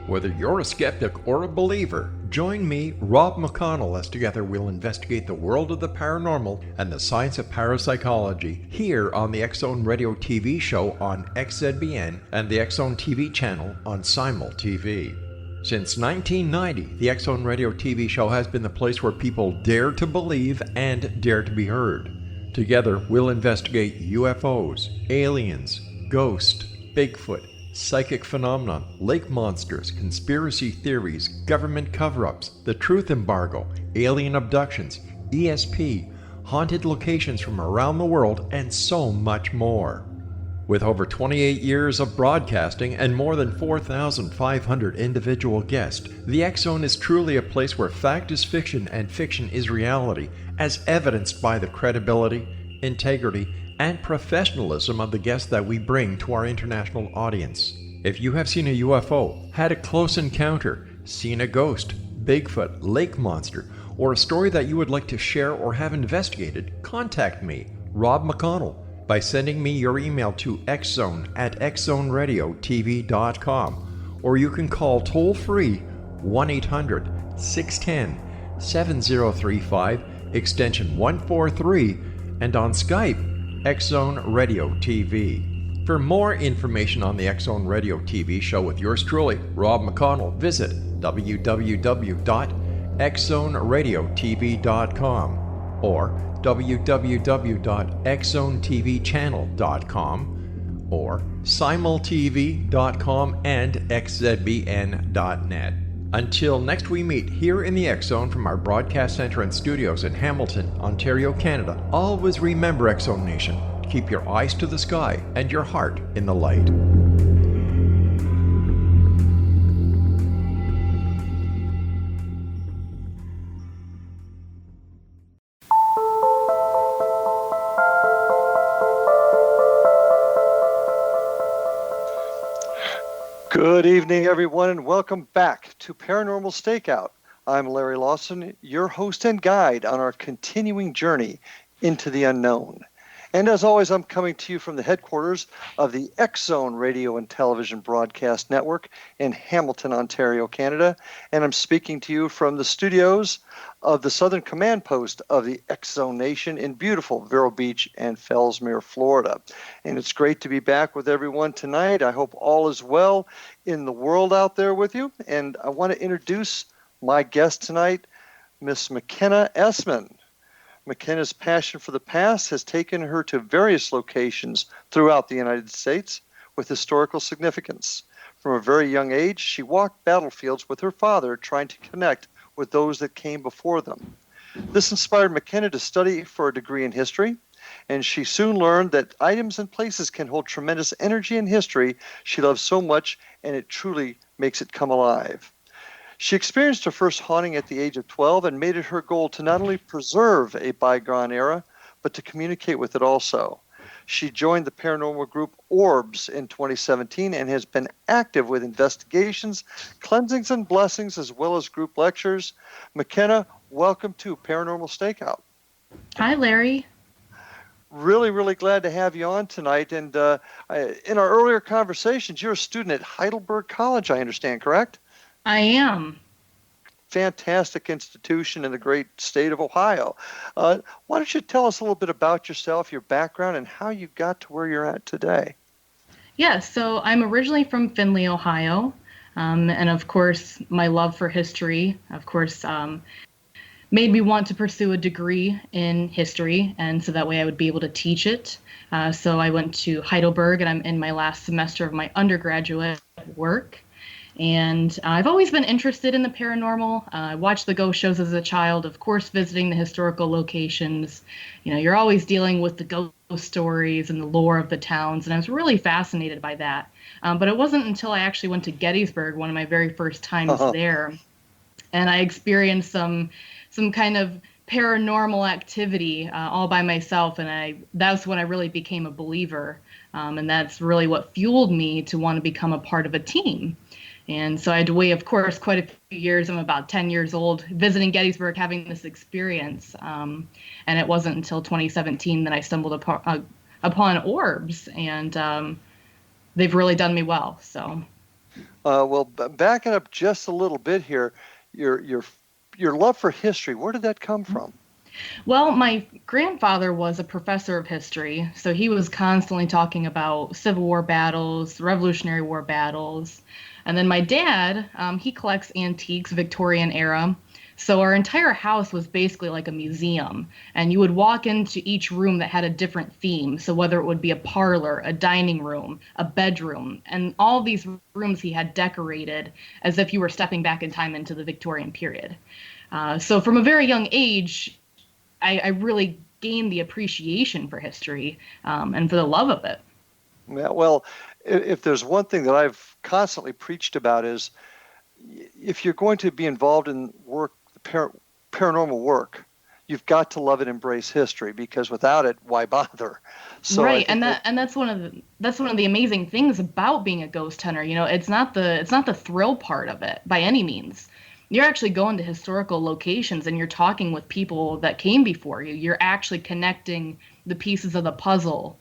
Whether you're a skeptic or a believer, join me, Rob McConnell, as together we'll investigate the world of the paranormal and the science of parapsychology here on the X-Zone Radio TV show on XZBN and the X-Zone TV channel on Simul TV. Since 1990, the X-Zone Radio TV show has been the place where people dare to believe and dare to be heard. Together, we'll investigate UFOs, aliens, ghosts, Bigfoot, psychic phenomenon, lake monsters, conspiracy theories, government cover-ups, the truth embargo, alien abductions, ESP, haunted locations from around the world, and so much more. With over 28 years of broadcasting and more than 4,500 individual guests, the X-Zone is truly a place where fact is fiction and fiction is reality, as evidenced by the credibility, integrity, and professionalism of the guests that we bring to our international audience. If you have seen a UFO, had a close encounter, seen a ghost, Bigfoot, lake monster, or a story that you would like to share or have investigated, contact me, Rob McConnell, by sending me your email to xzone@xzoneradiotv.com, or you can call toll-free 1-800-610-7035, extension 143, and on Skype, X-Zone Radio TV. For more information on the X-Zone Radio TV show with yours truly, Rob McConnell, visit www.xzoneradiotv.com or www.xzonetvchannel.com or simultv.com and xzbn.net. Until next we meet here in the X-Zone from our broadcast center and studios in Hamilton, Ontario, Canada, always remember, X-Zone Nation, keep your eyes to the sky and your heart in the light. Good evening, everyone, and welcome back to Paranormal Stakeout. I'm Larry Lawson, your host and guide on our continuing journey into the unknown. And as always, I'm coming to you from the headquarters of the X-Zone Radio and Television Broadcast Network in Hamilton, Ontario, Canada. And I'm speaking to you from the studios of the Southern Command Post of the X-Zone Nation in beautiful Vero Beach and Fellsmere, Florida. And it's great to be back with everyone tonight. I hope all is well in the world out there with you. And I want to introduce my guest tonight, Miss McKenna Essman. McKenna's passion for the past has taken her to various locations throughout the United States with historical significance. From a very young age, she walked battlefields with her father, trying to connect with those that came before them. This inspired McKenna to study for a degree in history, and she soon learned that items and places can hold tremendous energy and history she loves so much, and it truly makes it come alive. She experienced her first haunting at the age of 12 and made it her goal to not only preserve a bygone era, but to communicate with it also. She joined the paranormal group ORBS in 2017 and has been active with investigations, cleansings, and blessings, as well as group lectures. McKenna, welcome to Paranormal Stakeout. Hi, Larry. Really, really glad to have you on tonight. And in our earlier conversations, you're a student at Heidelberg College, I understand, correct? I am. Fantastic institution in the great state of Ohio. Why don't you tell us a little bit about yourself, your background, and how you got to where you're at today? Yeah, so I'm originally from Findlay, Ohio. And of course, my love for history, of course, made me want to pursue a degree in history. And so that way I would be able to teach it. So I went to Heidelberg, and I'm in my last semester of my undergraduate work. And I've always been interested in the paranormal. I watched the ghost shows as a child, of course, visiting the historical locations. You know, you're always dealing with the ghost stories and the lore of the towns, and I was really fascinated by that. But it wasn't until I actually went to Gettysburg, one of my very first times there, and I experienced some kind of paranormal activity all by myself, and that's when I really became a believer. And that's really what fueled me to want to become a part of a team. And so I had to wait, of course, quite a few years. I'm about 10 years old, visiting Gettysburg, having this experience. And it wasn't until 2017 that I stumbled upon ORBS, and they've really done me well. So Well, backing up just a little bit here, your your your love for history, where did that come from? Well, my grandfather was a professor of history, so he was constantly talking about Civil War battles, Revolutionary War battles. And then my dad, he collects antiques, Victorian era. So our entire house was basically like a museum, and you would walk into each room that had a different theme. So whether it would be a parlor, a dining room, a bedroom, and all these rooms he had decorated as if you were stepping back in time into the Victorian period. So from a very young age, I really gained the appreciation for history and for the love of it. Yeah, well, if there's one thing that I've constantly preached about is if you're going to be involved in work, paranormal work, you've got to love and embrace history because without it, why bother? So I Right, think that, and that's one of the amazing things about being a ghost hunter. You know, it's not the thrill part of it by any means. You're actually going to historical locations and you're talking with people that came before you. You're actually connecting the pieces of the puzzle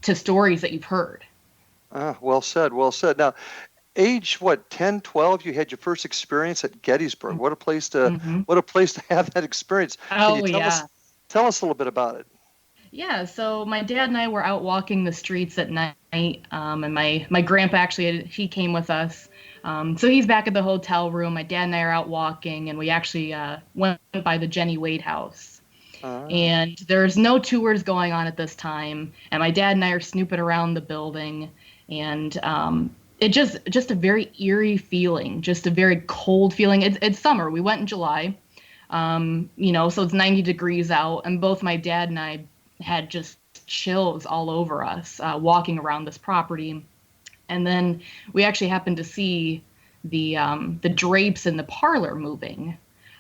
to stories that you've heard. well said, well said. Now, age what, 10, 12, you had your first experience at Gettysburg. Hmm. What a place to have that experience. Can you Oh yeah. tell us a little bit about it? Yeah, so my dad and I were out walking the streets at night, and my grandpa actually he came with us. So he's back at the hotel room. My dad and I are out walking, and we actually went by the Jenny Wade house. Uh, And there's no tours going on at this time, and my dad and I are snooping around the building, and it just a very eerie feeling, just a very cold feeling. It's summer. We went in July, you know, so it's 90 degrees out, and both my dad and I had just chills all over us walking around this property. And then we actually happened to see the drapes in the parlor moving.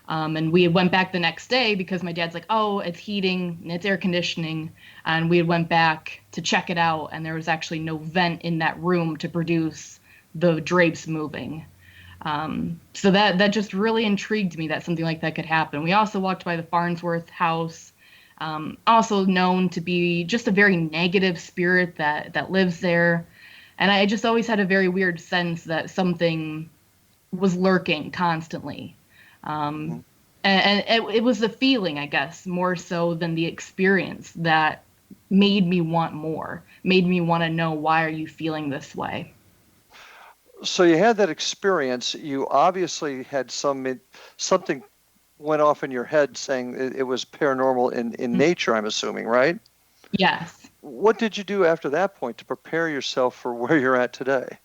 And we went back the next day because my dad's like, oh, it's heating and it's air conditioning. And we went back to check it out, and there was actually no vent in that room to produce the drapes moving. So that just really intrigued me that something like that could happen. We also walked by the Farnsworth house, also known to be just a very negative spirit that lives there. And I just always had a very weird sense that something was lurking constantly. Um, and it was the feeling, I guess, more so than the experience that made me want more, made me want to know, why are you feeling this way? so you had that experience. You obviously had something went off in your head saying it was paranormal in nature, I'm assuming, right? Yes. What did you do after that point to prepare yourself for where you're at today?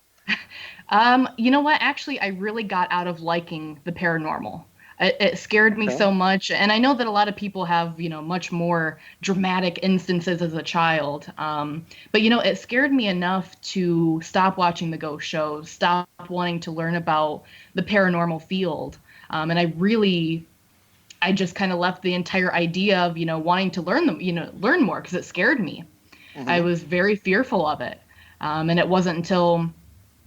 You know what? Actually, I really got out of liking the paranormal. It scared me Okay. so much, and I know that a lot of people have, you know, much more dramatic instances as a child. But you know, it scared me enough to stop watching the ghost shows, stop wanting to learn about the paranormal field, and I just kind of left the entire idea of, you know, wanting to learn them, you know, learn more because it scared me. I Hmm. was very fearful of it, and it wasn't until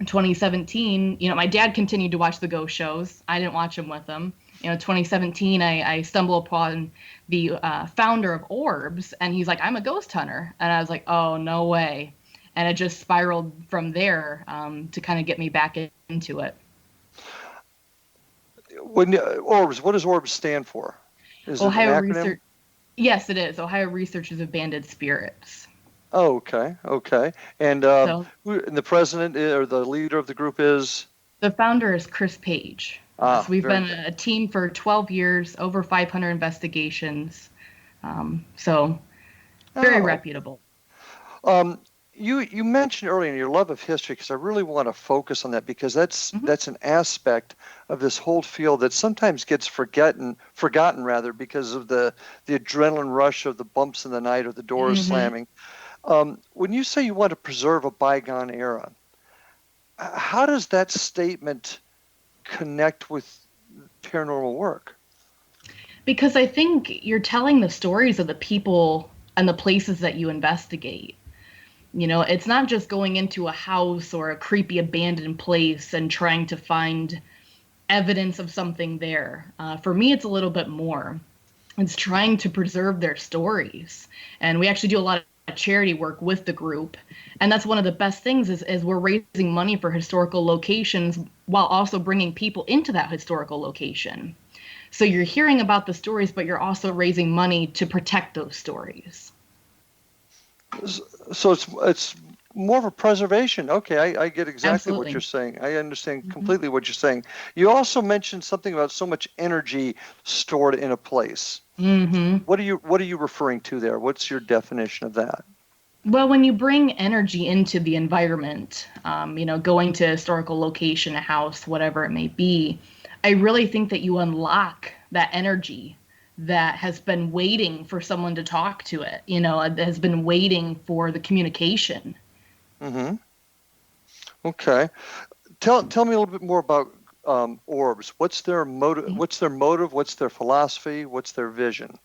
2017, you know, my dad continued to watch the ghost shows. I didn't watch them with him. You know, 2017, I stumbled upon the founder of ORBS, and he's like, I'm a ghost hunter. And I was like, oh, no way. And it just spiraled from there to kind of get me back into it. When Orbs, what does Orbs stand for? Is it an Ohio acronym? Research, yes, it is. Ohio Researchers of Banded Spirits. Oh, okay, okay. And So and the president or the leader of the group is the founder is Chris Page. So we've very been good. a team for 12 years, over 500 investigations. So very Oh, reputable. Um, you mentioned earlier in your love of history, because I really want to focus on that because Hmm. that's an aspect of this whole field that sometimes gets forgotten rather because of the adrenaline rush of the bumps in the night or the doors Hmm. slamming. When you say you want to preserve a bygone era, how does that statement connect with paranormal work? Because I think you're telling the stories of the people and the places that you investigate. You know, it's not just going into a house or a creepy abandoned place and trying to find evidence of something there. For me, it's a little bit more. It's trying to preserve their stories. And we actually do a lot charity work with the group. And that's one of the best things is we're raising money for historical locations while also bringing people into that historical location. So you're hearing about the stories, but you're also raising money to protect those stories. So it's more of a preservation. Okay, I get exactly Absolutely. what you're saying. I understand completely what you're saying. You also mentioned something about so much energy stored in a place. What are you referring to there? What's your definition of that? Well, when you bring energy into the environment, going to a historical location, a house, whatever it may be, I really think that you unlock that energy that has been waiting for someone to talk to it, that has been waiting for the communication. Okay. Tell me a little bit more about ORBS. What's their motive? What's their motive? What's their philosophy? What's their vision?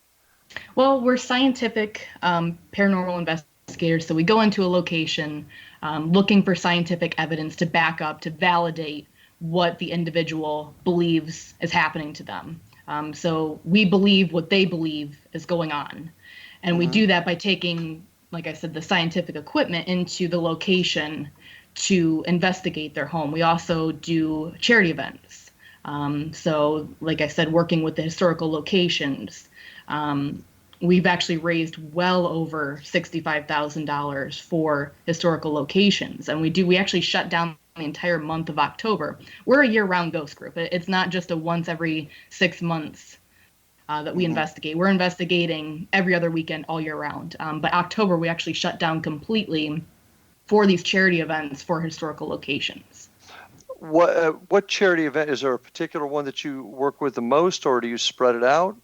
Well, we're scientific paranormal investigators, so we go into a location looking for scientific evidence to back up, to validate what the individual believes is happening to them. So we believe what they believe is going on. And we do that by taking, like I said, the scientific equipment into the location to investigate their home. We also do charity events. So, like I said, working with the historical locations, we've actually raised well over $65,000 for historical locations. And we actually shut down the entire month of October. We're a year-round ghost group. It's not just a once every 6 months that we investigate. We're investigating every other weekend all year round. But October, we actually shut down completely for these charity events for historical locations. What charity event? Is there a particular one that you work with the most, or do you spread it out?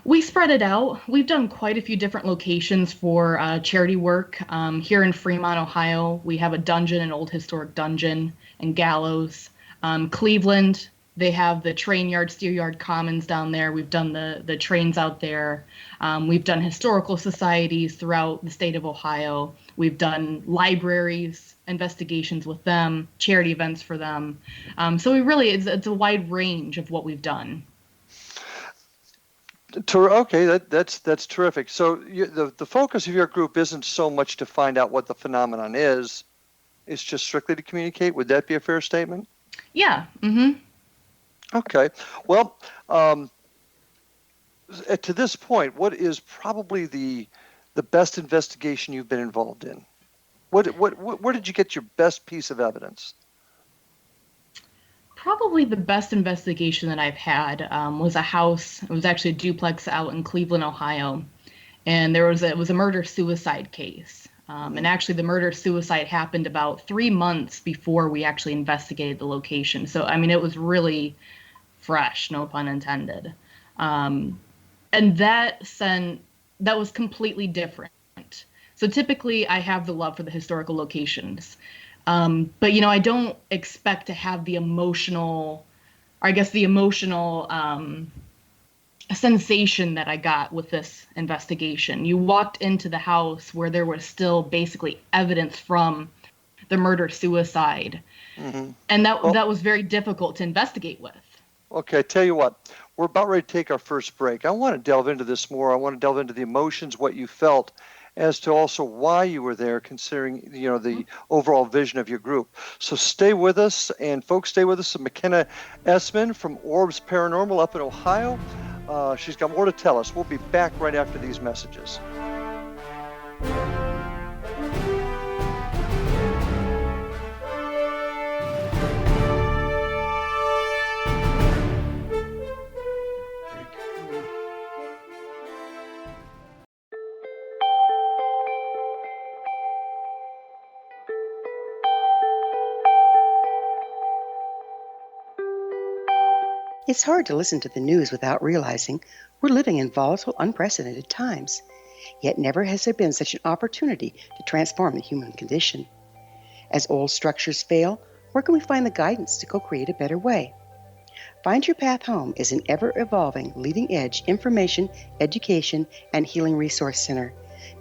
We spread it out. We've done quite a few different locations for charity work. Here in Fremont, Ohio, we have a dungeon, an old historic dungeon, and gallows. Cleveland, they have the train yard, steer yard commons down there. We've done the trains out there. We've done historical societies throughout the state of Ohio. We've done libraries, investigations with them, charity events for them. So it's a wide range of what we've done. Okay, that's terrific. So the focus of your group isn't so much to find out what the phenomenon is; it's just strictly to communicate. Would that be a fair statement? Yeah. Okay. Well, to this point, what is probably the best investigation you've been involved in? Where did you get your best piece of evidence? Probably the best investigation that I've had was a house. It was actually a duplex out in Cleveland, Ohio, and it was a murder-suicide case. And actually, the murder-suicide happened about 3 months before we actually investigated the location. So, I mean, it was really fresh, no pun intended. And that was completely different. So typically, I have the love for the historical locations. But, I don't expect to have the emotional sensation that I got with this investigation. You walked into the house where there was still basically evidence from the murder-suicide. And that was very difficult to investigate with. Okay, tell you what, we're about ready to take our first break. I want to delve into this more. I want to delve into the emotions, what you felt, as to also why you were there, considering the overall vision of your group. So stay with us, and folks, stay with us. McKenna Essman from ORBS Paranormal up in Ohio. She's got more to tell us. We'll be back right after these messages. It's hard to listen to the news without realizing we're living in volatile, unprecedented times. Yet never has there been such an opportunity to transform the human condition. As old structures fail, where can we find the guidance to co-create a better way? Find Your Path Home is an ever-evolving, leading-edge information, education, and healing resource center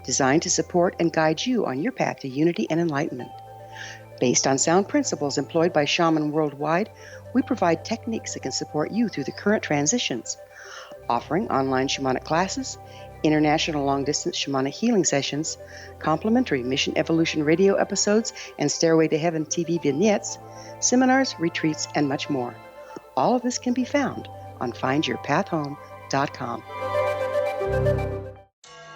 designed to support and guide you on your path to unity and enlightenment. Based on sound principles employed by shaman worldwide, we provide techniques that can support you through the current transitions, offering online shamanic classes, international long-distance shamanic healing sessions, complimentary Mission Evolution radio episodes and Stairway to Heaven TV vignettes, seminars, retreats, and much more. All of this can be found on findyourpathhome.com.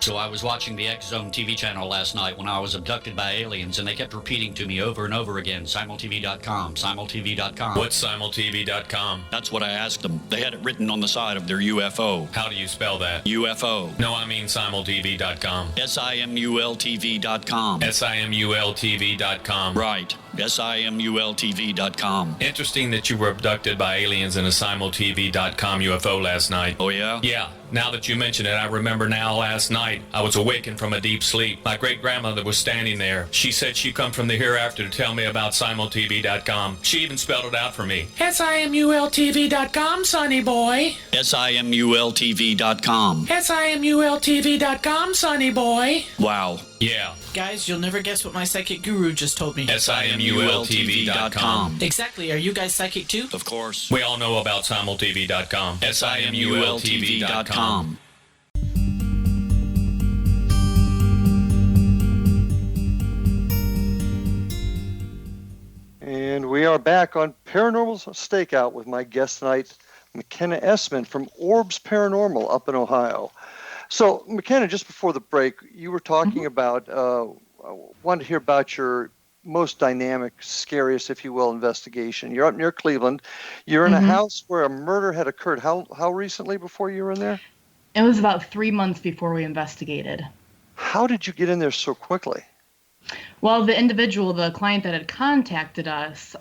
So I was watching the X Zone TV channel last night when I was abducted by aliens, and they kept repeating to me over and over again, simultv.com, simultv.com. What's simultv.com? That's what I asked them. They had it written on the side of their UFO. How do you spell that? UFO. No, I mean simultv.com. simultv.com. simultv.com. Right. simultv.com. Interesting that you were abducted by aliens in a simultv.com UFO last night. Oh, yeah? Yeah. Now that you mention it, I remember now last night I was awakened from a deep sleep. My great-grandmother was standing there. She said she'd come from the hereafter to tell me about simultv.com. She even spelled it out for me. simultv.com, sonny boy. simultv.com. simultv.com, sonny boy. Wow. Yeah. Guys, you'll never guess what my psychic guru just told me. simultv.com. Exactly. Are you guys psychic too? Of course. We all know about simultv.com. simultv.com. And we are back on Paranormal Stakeout with my guest tonight, McKenna Essman from ORBS Paranormal up in Ohio. So, McKenna, just before the break, you were talking about, I wanted to hear about your most dynamic, scariest, if you will, investigation. You're up near Cleveland. You're in a house where a murder had occurred. How recently before you were in there? It was about 3 months before we investigated. How did you get in there so quickly? Well, the individual, the client that had contacted us,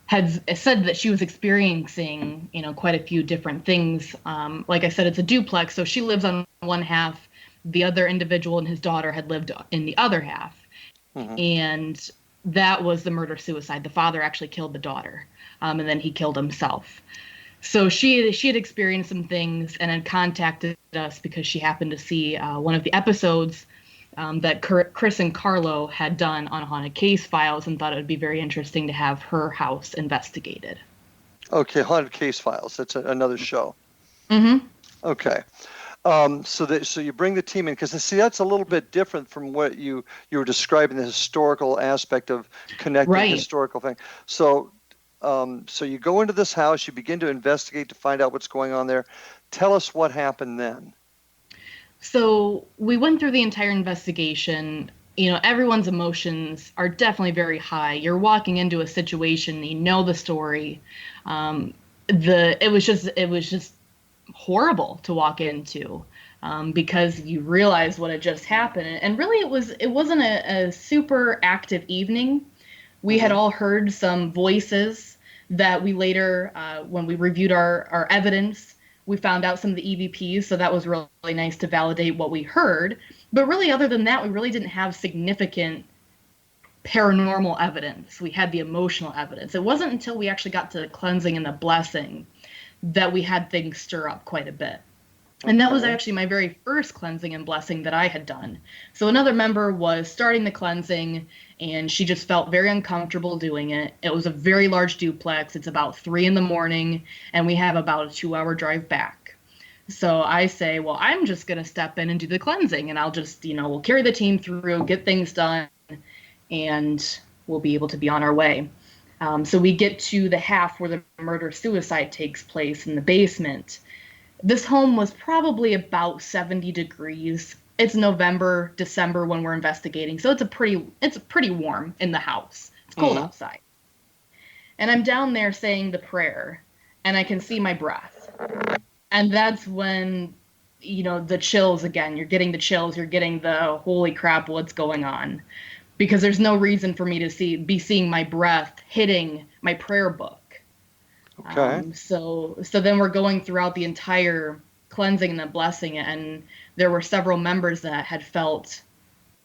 had said that she was experiencing, quite a few different things. Like I said, it's a duplex, so she lives on one half. The other individual and his daughter had lived in the other half. And that was the murder-suicide. The father actually killed the daughter, and then he killed himself. So she had experienced some things and had contacted us because she happened to see one of the episodes that Chris and Carlo had done on Haunted Case Files and thought it would be very interesting to have her house investigated. Okay, Haunted Case Files. That's another show. Okay. So you bring the team in, because see, that's a little bit different from what you were describing, the historical aspect of connecting historical thing. So you go into this house, you begin to investigate to find out what's going on there. Tell us what happened then. So we went through the entire investigation. Everyone's emotions are definitely very high. You're walking into a situation, the story. It was just horrible to walk into, because you realize what had just happened. And really it wasn't a super active evening. We had all heard some voices that we later, when we reviewed our evidence, we found out some of the EVPs, so that was really nice to validate what we heard. But really, other than that, we really didn't have significant paranormal evidence. We had the emotional evidence. It wasn't until we actually got to the cleansing and the blessing that we had things stir up quite a bit. And that was actually my very first cleansing and blessing that I had done. So another member was starting the cleansing, and she just felt very uncomfortable doing it. It was a very large duplex. It's about 3 a.m, and we have about a 2-hour drive back. So I say, well, I'm just going to step in and do the cleansing, and I'll just, we'll carry the team through, get things done, and we'll be able to be on our way. So we get to the half where the murder-suicide takes place in the basement. This home was probably about 70 degrees. It's November, December when we're investigating, so it's pretty warm in the house. It's cold outside. And I'm down there saying the prayer, and I can see my breath. And that's when, the chills again. You're getting the chills. You're getting the holy crap, what's going on? Because there's no reason for me to be seeing my breath hitting my prayer book. Okay. So then we're going throughout the entire cleansing and the blessing, and there were several members that had felt,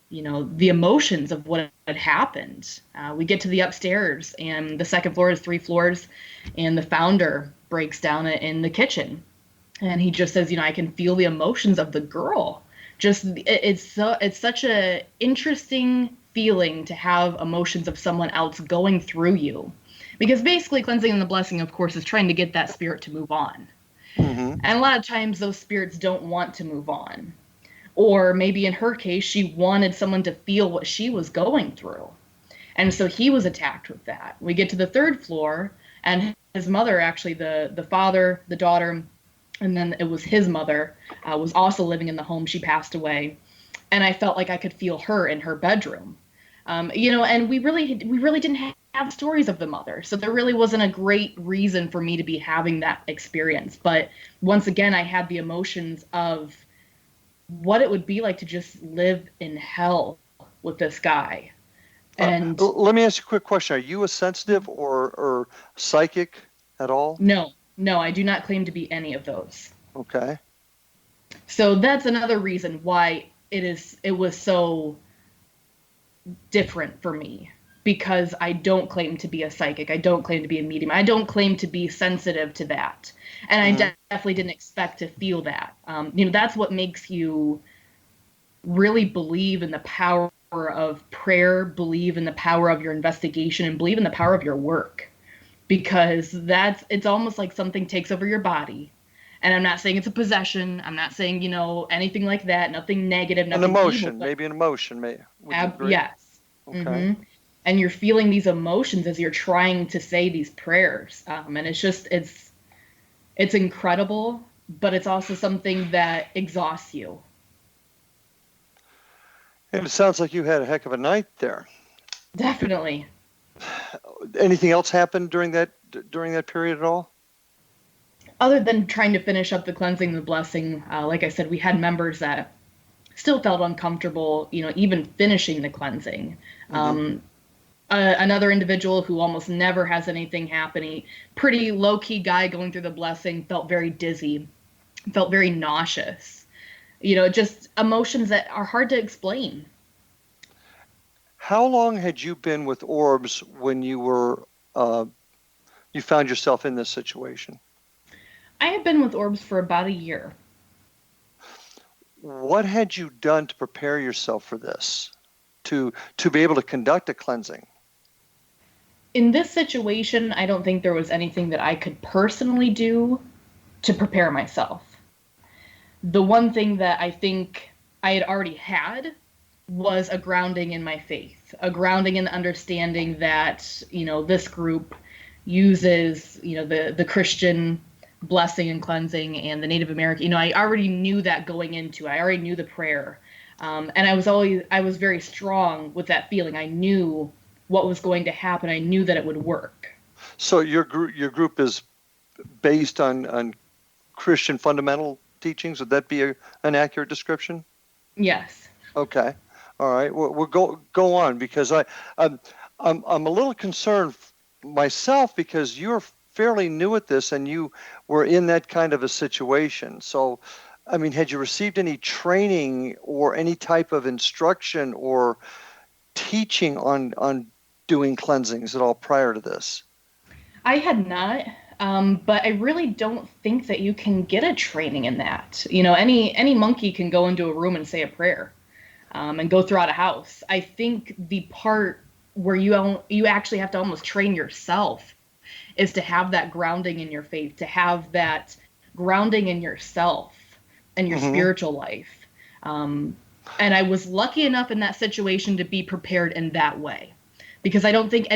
the emotions of what had happened. We get to the upstairs, and the second floor is 3 floors, and the founder breaks down in the kitchen, and he just says, I can feel the emotions of the girl. It's such a interesting feeling to have emotions of someone else going through you. Because basically cleansing and the blessing, of course, is trying to get that spirit to move on. Mm-hmm. And a lot of times those spirits don't want to move on. Or maybe in her case, she wanted someone to feel what she was going through. And so he was attacked with that. We get to the third floor, and his mother, actually, the father, the daughter, and then it was his mother, was also living in the home. She passed away. And I felt like I could feel her in her bedroom. And we really didn't have stories of the mother. So there really wasn't a great reason for me to be having that experience. But once again, I had the emotions of what it would be like to just live in hell with this guy. And let me ask you a quick question. Are you a sensitive or psychic at all? No, I do not claim to be any of those. Okay. So that's another reason why it was so different for me, because I don't claim to be a psychic. I don't claim to be a medium. I don't claim to be sensitive to that. And I definitely didn't expect to feel that. That's what makes you really believe in the power of prayer, believe in the power of your investigation, and believe in the power of your work. Because it's almost like something takes over your body. And I'm not saying it's a possession. I'm not saying, anything like that. Nothing negative, nothing An emotion, evil, maybe an emotion. Would you agree? yes. Okay. Mm-hmm. And you're feeling these emotions as you're trying to say these prayers. And it's just, it's incredible, but it's also something that exhausts you. And it sounds like you had a heck of a night there. Definitely. Anything else happened during that period at all? Other than trying to finish up the cleansing and the blessing, like I said, we had members that still felt uncomfortable, even finishing the cleansing. Mm-hmm. Another individual who almost never has anything happening, pretty low-key guy going through the blessing, felt very dizzy, felt very nauseous. Just emotions that are hard to explain. How long had you been with ORBS when you were you found yourself in this situation? I have been with ORBS for about a year. What had you done to prepare yourself for this, to be able to conduct a cleansing? In this situation, I don't think there was anything that I could personally do to prepare myself. The one thing that I think I had already had was a grounding in my faith, a grounding in the understanding that, this group uses, the Christian blessing and cleansing and the Native American, I already knew that going into it. I already knew the prayer. And I was very strong with that feeling. I knew what was going to happen. I knew that it would work. So your group is based on Christian fundamental teachings. Would that be an accurate description? Yes. Okay. All right. We'll go on, because I'm a little concerned myself, because you're fairly new at this and you were in that kind of a situation. So, had you received any training or any type of instruction or teaching on doing cleansings at all prior to this? I had not, but I really don't think that you can get a training in that. Any monkey can go into a room and say a prayer, and go throughout a house. I think the part where you actually have to almost train yourself is to have that grounding in your faith, to have that grounding in yourself and your spiritual life. And I was lucky enough in that situation to be prepared in that way, because I don't think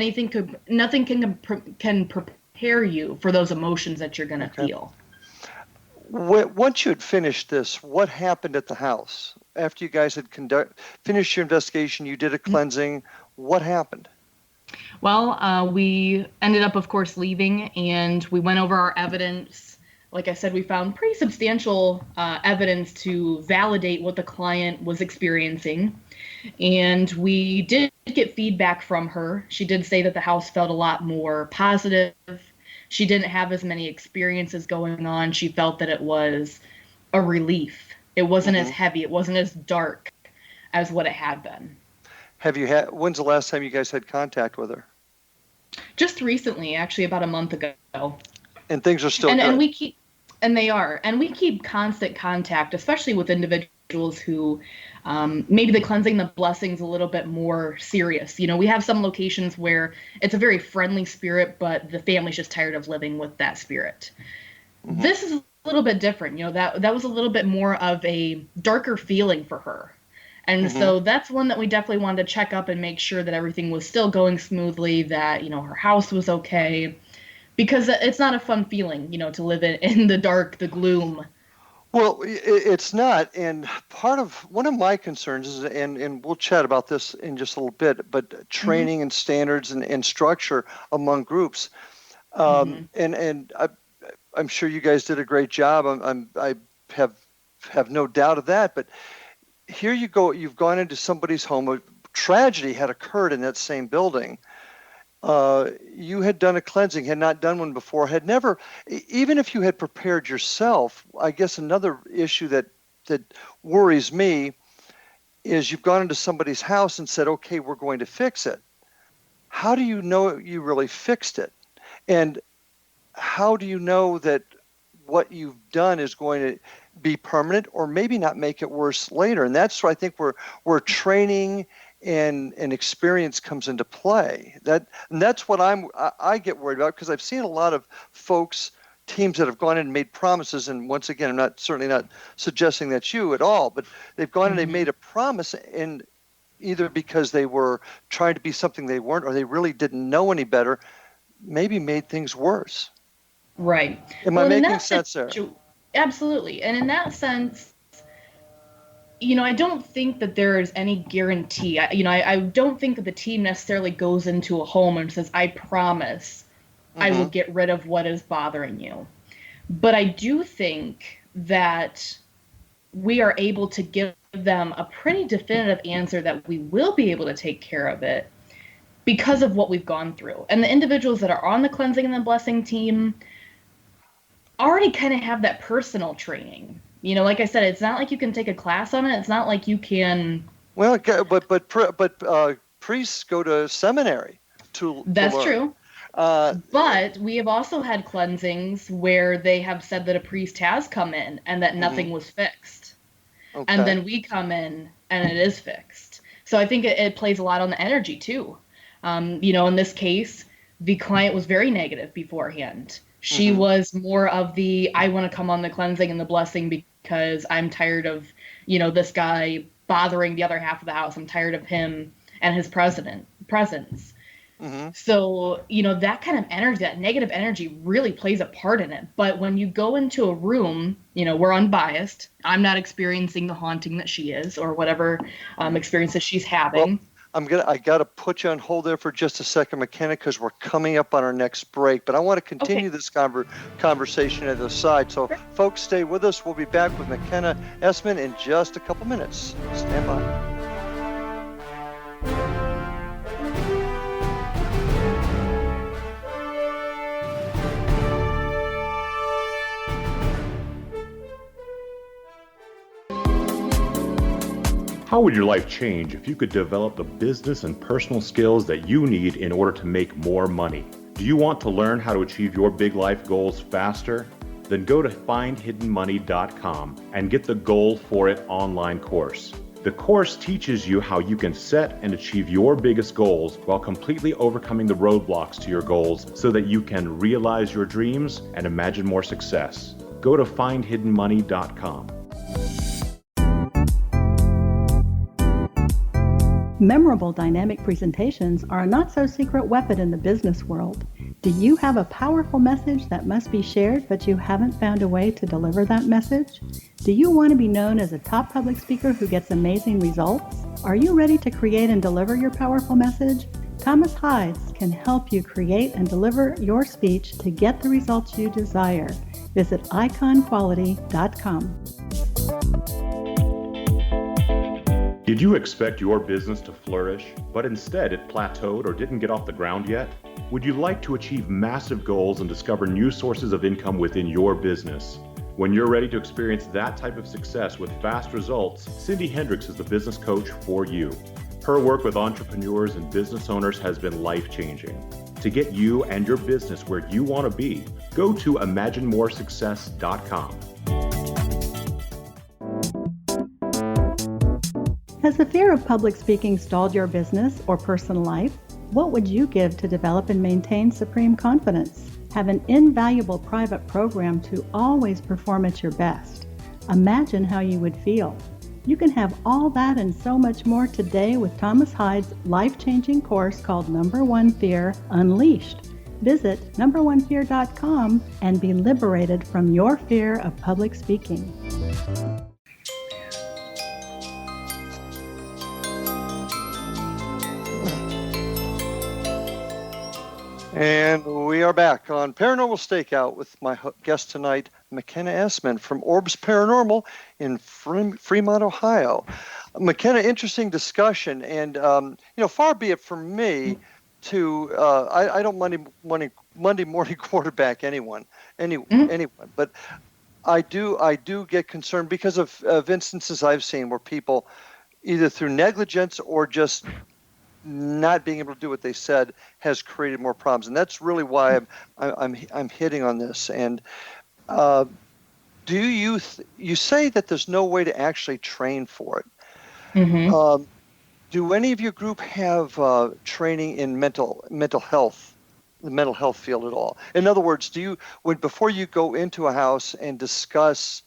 nothing can prepare you for those emotions that you're going to feel. Once you had finished this, what happened at the house? After you guys had finished your investigation, you did a cleansing. What happened? Well, we ended up, of course, leaving, and we went over our evidence. Like I said, we found pretty substantial evidence to validate what the client was experiencing. And we did get feedback from her. She did say that the house felt a lot more positive. She didn't have as many experiences going on. She felt that it was a relief. It wasn't as heavy. It wasn't as dark as what it had been. When's the last time you guys had contact with her? Just recently, actually, about a month ago. And things are still good. And they are. And we keep constant contact, especially with individuals who maybe the cleansing, the blessing's a little bit more serious. We have some locations where it's a very friendly spirit, but the family's just tired of living with that spirit. This is little bit different. That was a little bit more of a darker feeling for her. And so that's one that we definitely wanted to check up and make sure that everything was still going smoothly, that, her house was okay. Because it's not a fun feeling, to live in the dark, the gloom. Well, it's not. And one of my concerns is, and we'll chat about this in just a little bit, but training and standards and structure among groups. And I'm sure you guys did a great job. I have no doubt of that. But here you go. You've gone into somebody's home. A tragedy had occurred in that same building. You had done a cleansing, had not done one before, had never, even if you had prepared yourself. I guess another issue that worries me is you've gone into somebody's house and said, okay, we're going to fix it. How do you know you really fixed it? And how do you know that what you've done is going to be permanent or maybe not make it worse later? And that's where I think we're training and experience comes into play. That's what I get worried about, because I've seen a lot of teams that have gone in and made promises. And once again, I'm certainly not suggesting that's you at all, but they've gone and they made a promise, and either because they were trying to be something they weren't, or they really didn't know any better, maybe made things worse. Right. Am I making sense there? Absolutely. And in that sense, I don't think that there is any guarantee. I don't think that the team necessarily goes into a home and says, I promise I will get rid of what is bothering you. But I do think that we are able to give them a pretty definitive answer that we will be able to take care of it because of what we've gone through. And the individuals that are on the cleansing and the blessing team already kind of have that personal training. Like I said, it's not like you can take a class on it. It's not like you can. Well, but priests go to seminary to. That's learn. True. But we have also had cleansings where they have said that a priest has come in and that nothing was fixed. Okay. And then we come in and it is fixed. So I think it plays a lot on the energy too. In this case, the client was very negative beforehand. She was more of the, I want to come on the cleansing and the blessing because I'm tired of, this guy bothering the other half of the house. I'm tired of him and his presence. So, that kind of energy, that negative energy really plays a part in it. But when you go into a room, we're unbiased. I'm not experiencing the haunting that she is or whatever experiences she's having. Well, I got to put you on hold there for just a second, McKenna, because we're coming up on our next break. But I want to continue this conversation at the side. So, folks, stay with us. We'll be back with McKenna Essman in just a couple minutes. Stand by. How would your life change if you could develop the business and personal skills that you need in order to make more money? Do you want to learn how to achieve your big life goals faster? Then go to findhiddenmoney.com and get the Goal for It online course. The course teaches you how you can set and achieve your biggest goals while completely overcoming the roadblocks to your goals so that you can realize your dreams and imagine more success. Go to findhiddenmoney.com. Memorable dynamic presentations are a not-so-secret weapon in the business world. Do you have a powerful message that must be shared, but you haven't found a way to deliver that message? Do you want to be known as a top public speaker who gets amazing results? Are you ready to create and deliver your powerful message? Thomas Hides can help you create and deliver your speech to get the results you desire. Visit iconquality.com. Did you expect your business to flourish, but instead it plateaued or didn't get off the ground yet? Would you like to achieve massive goals and discover new sources of income within your business? When you're ready to experience that type of success with fast results, Cindy Hendricks is the business coach for you. Her work with entrepreneurs and business owners has been life-changing. To get you and your business where you want to be, go to imaginemoresuccess.com. Has the fear of public speaking stalled your business or personal life? What would you give to develop and maintain supreme confidence? Have an invaluable private program to always perform at your best. Imagine how you would feel. You can have all that and so much more today with Thomas Hyde's life-changing course called Number One Fear Unleashed. Visit numberonefear.com and be liberated from your fear of public speaking. And we are back on Paranormal Stakeout with my guest tonight, McKenna Essman from ORBS Paranormal in Fremont, Ohio. McKenna, interesting discussion, and far be it from me to I don't Monday morning quarterback anyone, but I do get concerned because of instances I've seen where people, either through negligence or just not being able to do what they said, has created more problems, and that's really why I'm hitting on this. And do you say that there's no way to actually train for it? Mm-hmm. Do any of your group have training in mental health, the mental health field at all? In other words, before you go into a house and discuss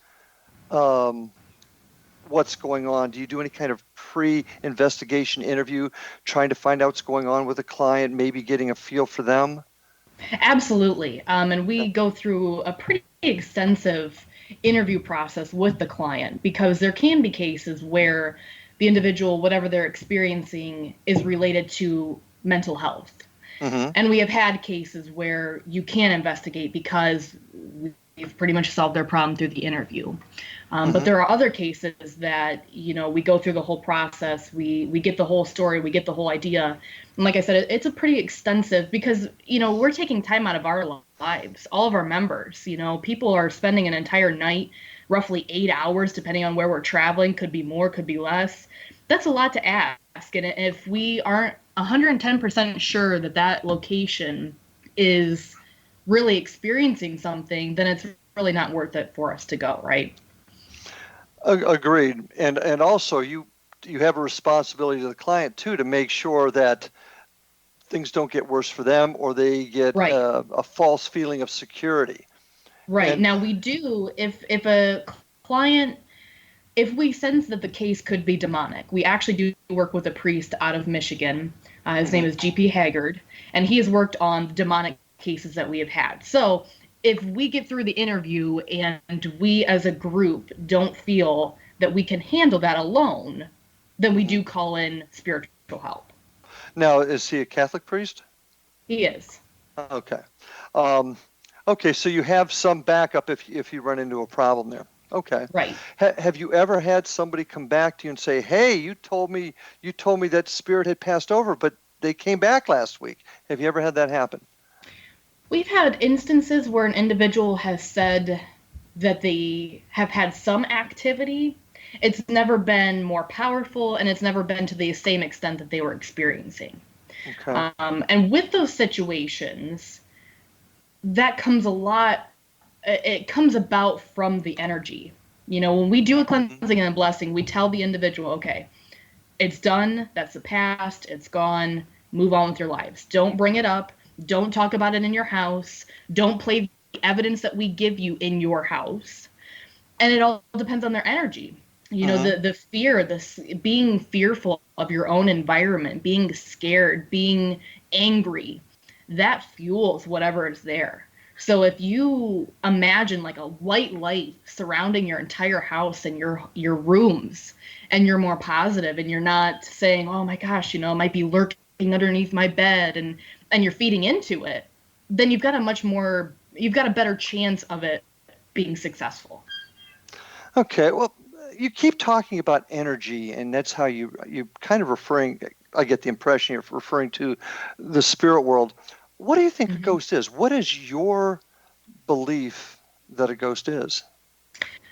what's going on, do you do any kind of pre-investigation interview, trying to find out what's going on with a client, maybe getting a feel for them? Absolutely. And we go through a pretty extensive interview process with the client, because there can be cases where the individual, whatever they're experiencing, is related to mental health. Mm-hmm. And we have had cases where you can investigate because we've pretty much solved their problem through the interview. But there are other cases that, we go through the whole process, we get the whole story, we get the whole idea. And like I said, it's a pretty extensive, because, we're taking time out of our lives, all of our members, people are spending an entire night, roughly 8 hours, depending on where we're traveling, could be more, could be less. That's a lot to ask. And if we aren't 110% sure that location is really experiencing something, then it's really not worth it for us to go, right? Agreed. And also you have a responsibility to the client too, to make sure that things don't get worse for them, or they get a false feeling of security. Right. Now we do, if a client, if we sense that the case could be demonic, we actually do work with a priest out of Michigan. His name is G.P. Haggard, and he has worked on demonic cases that we have had. So if we get through the interview and we as a group don't feel that we can handle that alone, then we do call in spiritual help. Now, is he a Catholic priest? He is. Okay. Okay, so you have some backup if you run into a problem there. Okay. Right. Have you ever had somebody come back to you and say, "Hey, you told me that spirit had passed over, but they came back last week"? Have you ever had that happen? We've had instances where an individual has said that they have had some activity. It's never been more powerful, and it's never been to the same extent that they were experiencing. Okay. And with those situations, that comes it comes about from the energy. When we do a cleansing and a blessing, we tell the individual, okay, it's done, that's the past, it's gone, move on with your lives. Don't bring it up. Don't talk about it in your house. Don't play the evidence that we give you in your house. And it all depends on their energy. The fear, being fearful of your own environment, being scared, being angry, that fuels whatever is there. So if you imagine like a white light surrounding your entire house and your rooms, and you're more positive, and you're not saying, oh my gosh, it might be lurking underneath my bed, and you're feeding into it, then you've got a better chance of it being successful. Okay, well, you keep talking about energy, and that's how you kind of referring, I get the impression you're referring to the spirit world. What do you think a ghost is? What is your belief that a ghost is?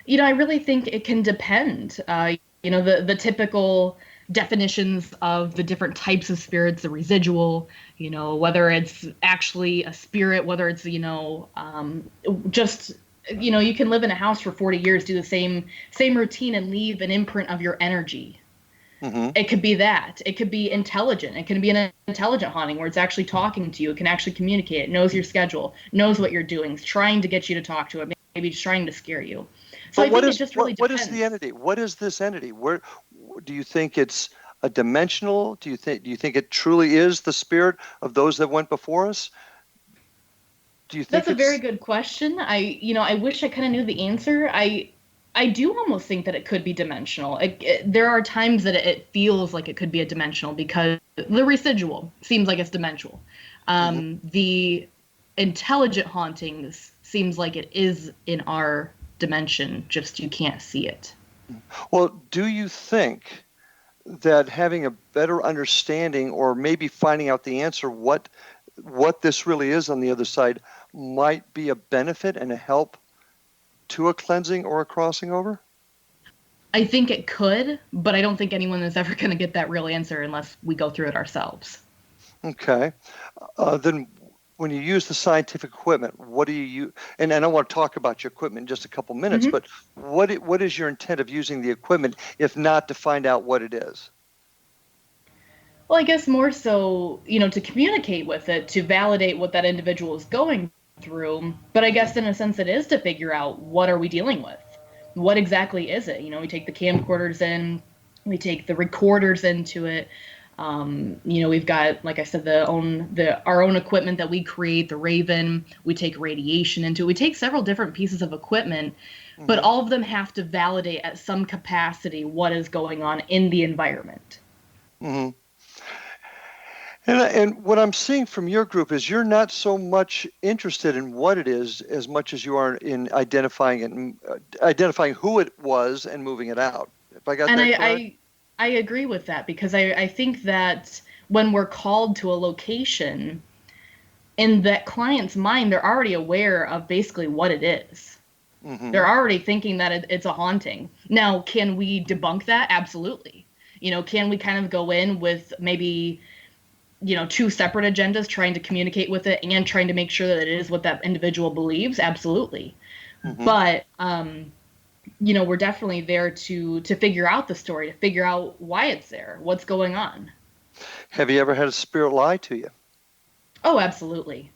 I really think it can depend. The typical definitions of the different types of spirits, the residual, whether it's actually a spirit, whether it's, you can live in a house for 40 years, do the same routine, and leave an imprint of your energy. Mm-hmm. It could be that. It could be intelligent. It can be an intelligent haunting where it's actually talking to you. It can actually communicate. It knows your schedule, knows what you're doing, it's trying to get you to talk to it, maybe it's trying to scare you. So I think it just really depends. What is the entity? What is this entity? Where do you think it's a dimensional? Do you think it truly is the spirit of those that went before us? Do you think That's a very good question. I wish I kind of knew the answer. I do almost think that it could be dimensional. There are times that it feels like it could be a dimensional because the residual seems like it's dimensional. The intelligent hauntings seems like it is in our dimension, just you can't see it. Well, do you think that having a better understanding or maybe finding out the answer what this really is on the other side might be a benefit and a help to a cleansing or a crossing over? I think it could, but I don't think anyone is ever going to get that real answer unless we go through it ourselves. Okay. Then when you use the scientific equipment, what do you use? And I want to talk about your equipment in just a couple minutes, but what is your intent of using the equipment, if not to find out what it is? Well, I guess more so, to communicate with it, to validate what that individual is going through. But I guess in a sense it is to figure out what are we dealing with? What exactly is it? We take the camcorders in, we take the recorders into it. We've got, like I said, our own equipment that we create, the Raven. We take radiation into it. We take several different pieces of equipment, but all of them have to validate at some capacity what is going on in the environment. Mm-hmm. And what I'm seeing from your group is you're not so much interested in what it is as much as you are in identifying it, and identifying who it was and moving it out. If I got that correct? I agree with that because I think that when we're called to a location, in that client's mind, they're already aware of basically what it is. Mm-hmm. They're already thinking that it's a haunting. Now, can we debunk that? Absolutely. Can we kind of go in with maybe two separate agendas, trying to communicate with it and trying to make sure that it is what that individual believes? Absolutely. Mm-hmm. But, we're definitely there to figure out the story, to figure out why it's there, what's going on. Have you ever had a spirit lie to you? Oh, absolutely.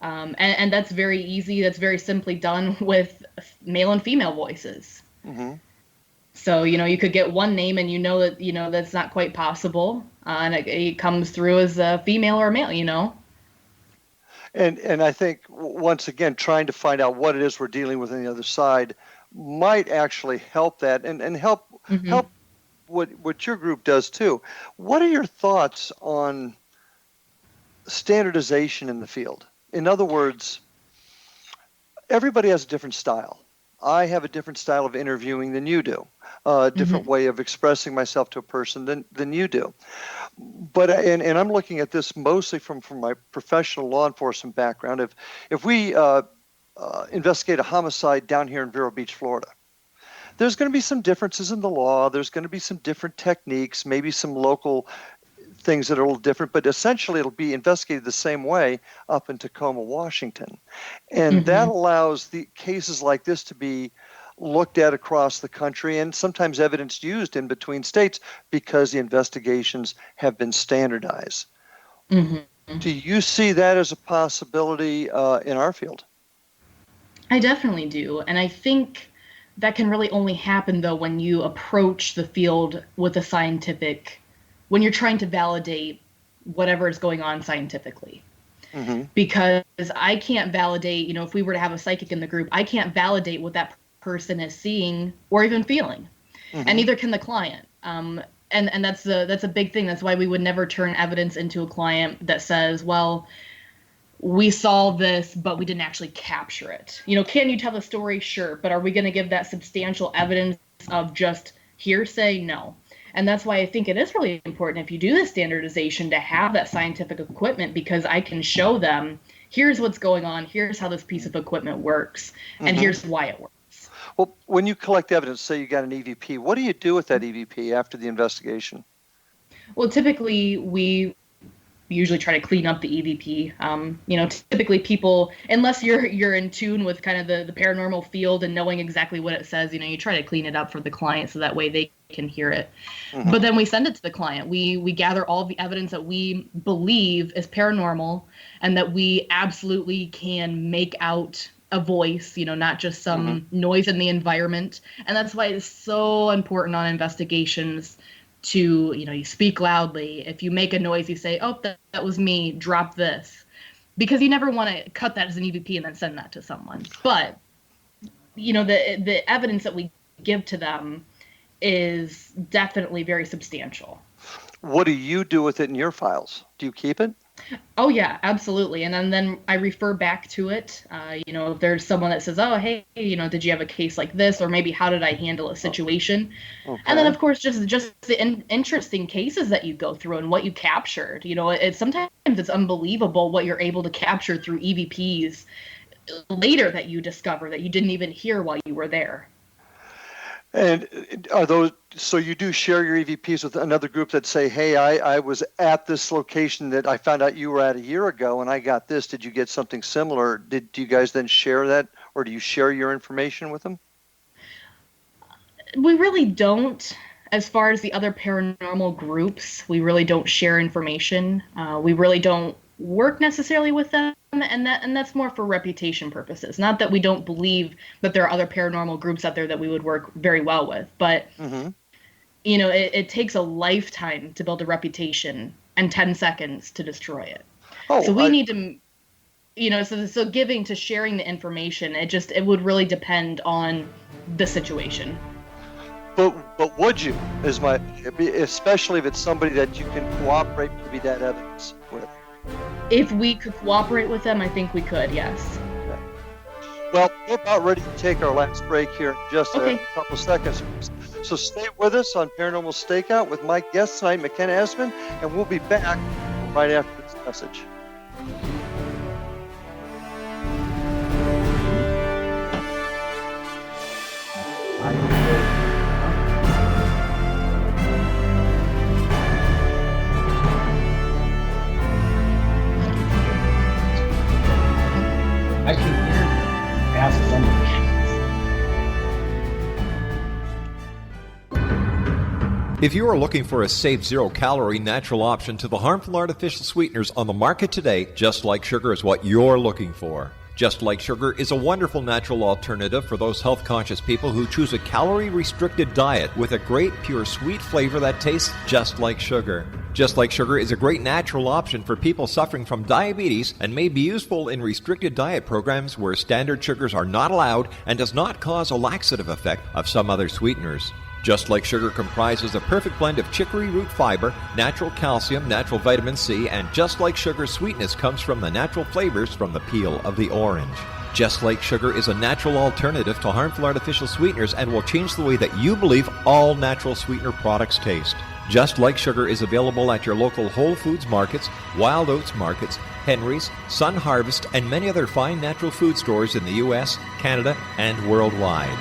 And that's very easy. That's very simply done with male and female voices. Mm-hmm. So, you could get one name and that, that's not quite possible. And it comes through as a female or a male, And I think, once again, trying to find out what it is we're dealing with on the other side might actually help that and help what your group does too. What are your thoughts on standardization in the field? In other words, everybody has a different style. I have a different style of interviewing than you do, a different way of expressing myself to a person than you do. But and I'm looking at this mostly from my professional law enforcement background. If we investigate a homicide down here in Vero Beach, Florida, there's going to be some differences in the law. There's going to be some different techniques, maybe some local things that are a little different, but essentially it'll be investigated the same way up in Tacoma, Washington. And that allows the cases like this to be looked at across the country and sometimes evidence used in between states because the investigations have been standardized. Mm-hmm. Do you see that as a possibility in our field? I definitely do. And I think that can really only happen, though, when you approach the field with a scientific, when you're trying to validate whatever is going on scientifically. Mm-hmm. Because I can't validate, if we were to have a psychic in the group, I can't validate what that person is seeing or even feeling. Mm-hmm. And neither can the client. And that's a big thing. That's why we would never turn evidence into a client that says, well, we saw this, but we didn't actually capture it. Can you tell the story? Sure. But are we going to give that substantial evidence of just hearsay? No. And that's why I think it is really important, if you do the standardization, to have that scientific equipment, because I can show them, here's what's going on, here's how this piece of equipment works, and here's why it works. Well, when you collect evidence, say you got an EVP, what do you do with that EVP after the investigation? Well, typically we usually try to clean up the EVP. Typically people, unless you're in tune with kind of the paranormal field and knowing exactly what it says, you try to clean it up for the client so that way they can hear it. Mm-hmm. But then we send it to the client. We gather all the evidence that we believe is paranormal and that we absolutely can make out a voice, not just some noise in the environment. And that's why it's so important on investigations to, you speak loudly. If you make a noise, you say, oh, that was me, drop this. Because you never want to cut that as an EVP and then send that to someone. But, the evidence that we give to them is definitely very substantial. What do you do with it in your files? Do you keep it? Oh, yeah, absolutely. And then I refer back to it. If there's someone that says, oh, hey, did you have a case like this? Or maybe how did I handle a situation? Okay. And then, of course, just the interesting cases that you go through and what you captured. Sometimes it's unbelievable what you're able to capture through EVPs later that you discover that you didn't even hear while you were there. And are those, so you do share your EVPs with another group that say, hey, I was at this location that I found out you were at a year ago and I got this. Did you get something similar? Do you guys then share that, or do you share your information with them? We really don't. As far as the other paranormal groups, we really don't share information. We really don't work necessarily with them, and that's more for reputation purposes. Not that we don't believe that there are other paranormal groups out there that we would work very well with, but it takes a lifetime to build a reputation and 10 seconds to destroy it. So we need to, so giving to sharing the information, it would really depend on the situation. But would you, especially if it's somebody that you can cooperate to be that evidence with? If we could cooperate with them, I think we could, yes. Okay. Well, we're about ready to take our last break here in just a couple seconds. So stay with us on Paranormal Stakeout with my guest tonight, McKenna Essman, and we'll be back right after this message. I can hear ask somebody. If you are looking for a safe, zero-calorie natural option to the harmful artificial sweeteners on the market today, Just Like Sugar is what you're looking for. Just Like Sugar is a wonderful natural alternative for those health-conscious people who choose a calorie-restricted diet with a great, pure, sweet flavor that tastes just like sugar. Just Like Sugar is a great natural option for people suffering from diabetes and may be useful in restricted diet programs where standard sugars are not allowed and does not cause a laxative effect of some other sweeteners. Just Like Sugar comprises a perfect blend of chicory root fiber, natural calcium, natural vitamin C, and Just Like Sugar's sweetness comes from the natural flavors from the peel of the orange. Just Like Sugar is a natural alternative to harmful artificial sweeteners and will change the way that you believe all natural sweetener products taste. Just Like Sugar is available at your local Whole Foods markets, Wild Oats markets, Henry's, Sun Harvest, and many other fine natural food stores in the U.S., Canada, and worldwide.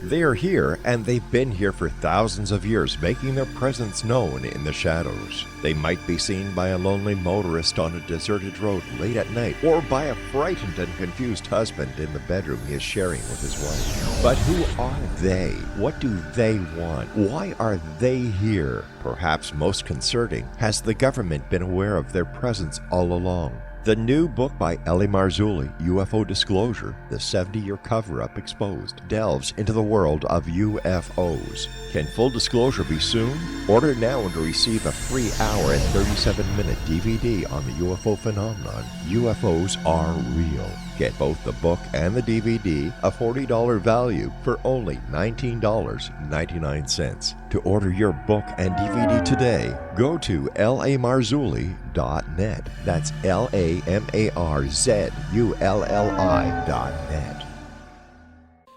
They are here, and they've been here for thousands of years, making their presence known in the shadows. They might be seen by a lonely motorist on a deserted road late at night, or by a frightened and confused husband in the bedroom he is sharing with his wife. But who are they? What do they want? Why are they here? Perhaps most concerning, has the government been aware of their presence all along? The new book by Ellie Marzulli, UFO Disclosure, the 70-year cover-up exposed, delves into the world of UFOs. Can full disclosure be soon? Order now and receive a free hour and 37-minute DVD on the UFO phenomenon. UFOs are real. Get both the book and the DVD, a $40 value, for only $19.99. To order your book and DVD today, go to lamarzulli.net. That's LAMARZULLI.net.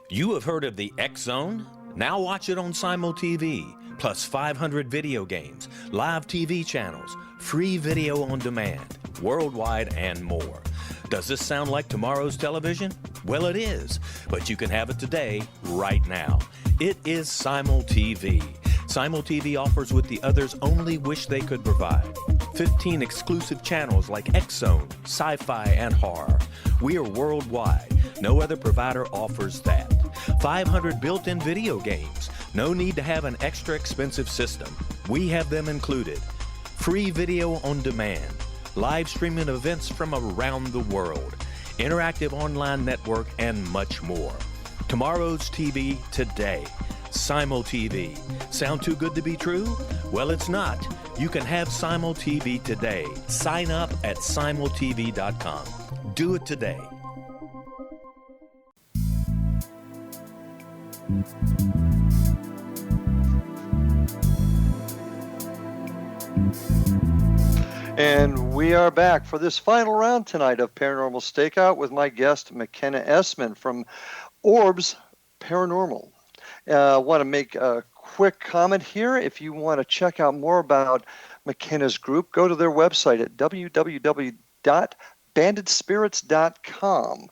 You have heard of the X Zone? Now watch it on Simul TV, plus 500 video games, live TV channels, free video on demand, worldwide, and more. Does this sound like tomorrow's television? Well, it is, but you can have it today, right now. It is Simul TV. Simul TV offers what the others only wish they could provide. 15 exclusive channels like X-Zone, Sci-Fi, and Horror. We are worldwide. No other provider offers that. 500 built-in video games. No need to have an extra expensive system. We have them included. Free video on demand. Live streaming events from around the world. Interactive online network, and much more. Tomorrow's TV today. Simul TV. Sound too good to be true? Well, it's not. You can have Simul TV today. Sign up at simultv.com. Do it today. And we are back for this final round tonight of Paranormal Stakeout with my guest, McKenna Essman from ORBS Paranormal. I want to make a quick comment here. If you want to check out more about McKenna's group, go to their website at www.bandedspirits.com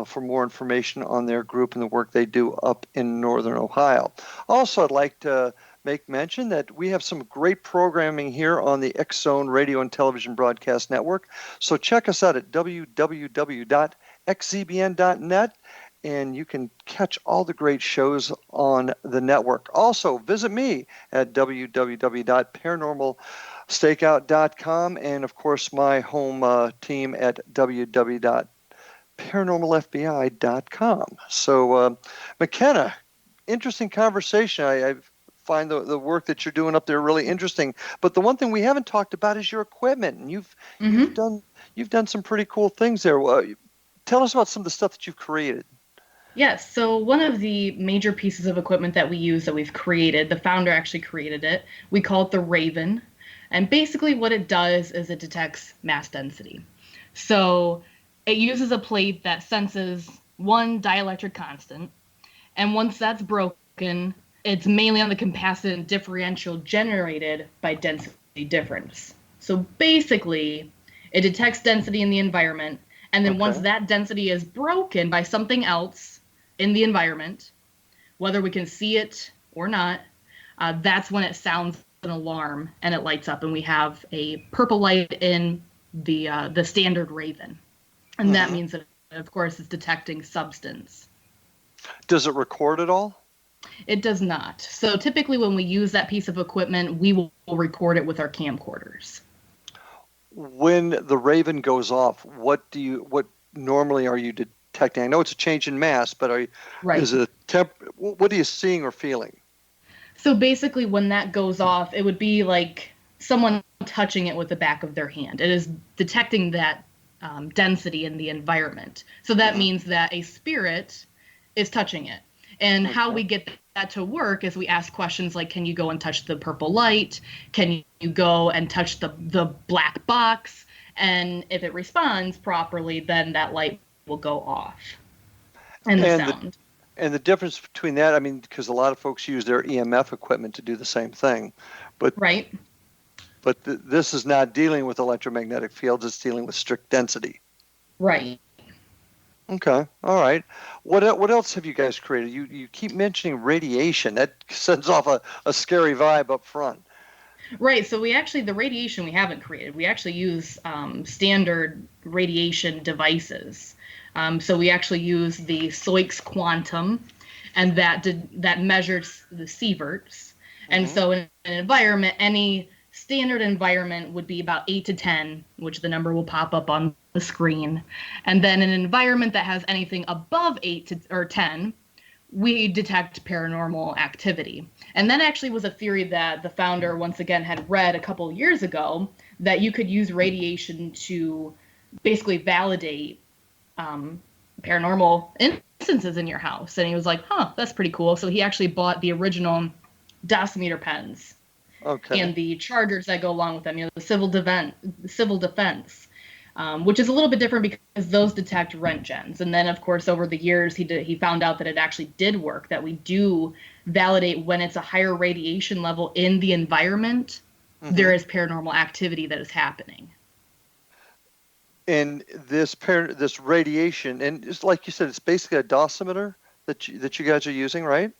for more information on their group and the work they do up in Northern Ohio. Also, I'd like to make mention that we have some great programming here on the X-Zone Radio and Television Broadcast Network. So check us out at www.xzbn.net. And you can catch all the great shows on the network. Also, visit me at www.paranormalstakeout.com, and of course my home team at www.paranormalfbi.com. So, McKenna, interesting conversation. I find the work that you're doing up there really interesting. But the one thing we haven't talked about is your equipment, and you've done some pretty cool things there. Tell us about some of the stuff that you've created. Yes, so one of the major pieces of equipment that we use that we've created, the founder actually created it, we call it the Raven. And basically what it does is it detects mass density. So it uses a plate that senses one dielectric constant. And once that's broken, it's mainly on the capacitance differential generated by density difference. So basically, it detects density in the environment. And then once that density is broken by something else in the environment, whether we can see it or not, that's when it sounds an alarm and it lights up, and we have a purple light in the standard Raven. And that means that, of course, it's detecting substance. Does it record at all? It does not. So typically when we use that piece of equipment, we will record it with our camcorders. When the Raven goes off, what normally are you detecting? I know it's a change in mass, but is it what are you seeing or feeling? So basically when that goes off, it would be like someone touching it with the back of their hand. It is detecting that density in the environment. So that means that a spirit is touching it. And how we get that to work is we ask questions like, can you go and touch the purple light? Can you go and touch the black box? And if it responds properly, then that light will go off. And the sound. And the difference between that, I mean, because a lot of folks use their EMF equipment to do the same thing. But this is not dealing with electromagnetic fields, it's dealing with strict density. Right. Okay. All right. What else have you guys created? You keep mentioning radiation. That sends off a scary vibe up front. Right. So the radiation we haven't created. We actually use standard radiation devices. So we actually use the Soix quantum, and that measures the sieverts. And so in an environment, any standard environment would be about 8 to 10, which the number will pop up on the screen. And then in an environment that has anything above 8 or 10, we detect paranormal activity. And that actually was a theory that the founder, once again, had read a couple of years ago, that you could use radiation to basically validate paranormal instances in your house. And he was like, that's pretty cool. So he actually bought the original dosimeter pens. Okay. And the chargers that go along with them, the civil defense, which is a little bit different because those detect Roentgens. And then, of course, over the years, he found out that it actually did work, that we do validate when it's a higher radiation level in the environment, there is paranormal activity that is happening. And this radiation, and it's like you said, it's basically a dosimeter that you guys are using, right?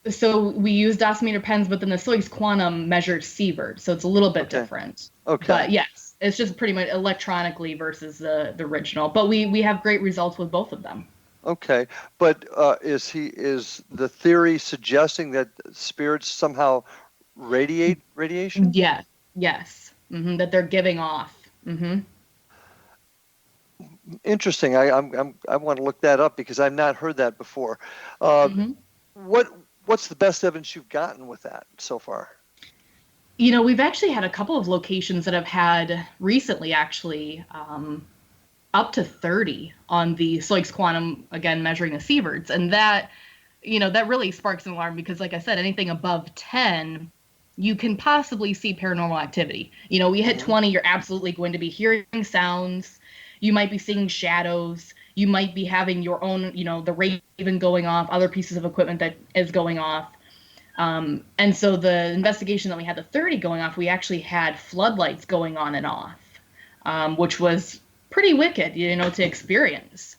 So we use dosimeter pens, but then the Soix Quantum measures sievert, so it's a little bit different. Okay. But yes, it's just pretty much electronically versus the original. But we have great results with both of them. Okay, but is the theory suggesting that spirits somehow radiate radiation? Yeah. Yes. That they're giving off. Interesting. I want to look that up because I've not heard that before. What's the best evidence you've gotten with that so far? We've actually had a couple of locations that have had recently, actually, up to 30 on the Soix Quantum, again, measuring the sieverts. And that, that really sparks an alarm because, like I said, anything above 10, you can possibly see paranormal activity. We hit 20, you're absolutely going to be hearing sounds. You might be seeing shadows. You might be having your own, the raven going off, other pieces of equipment that is going off. And so the investigation that we had the 30 going off, we actually had floodlights going on and off, which was pretty wicked, to experience.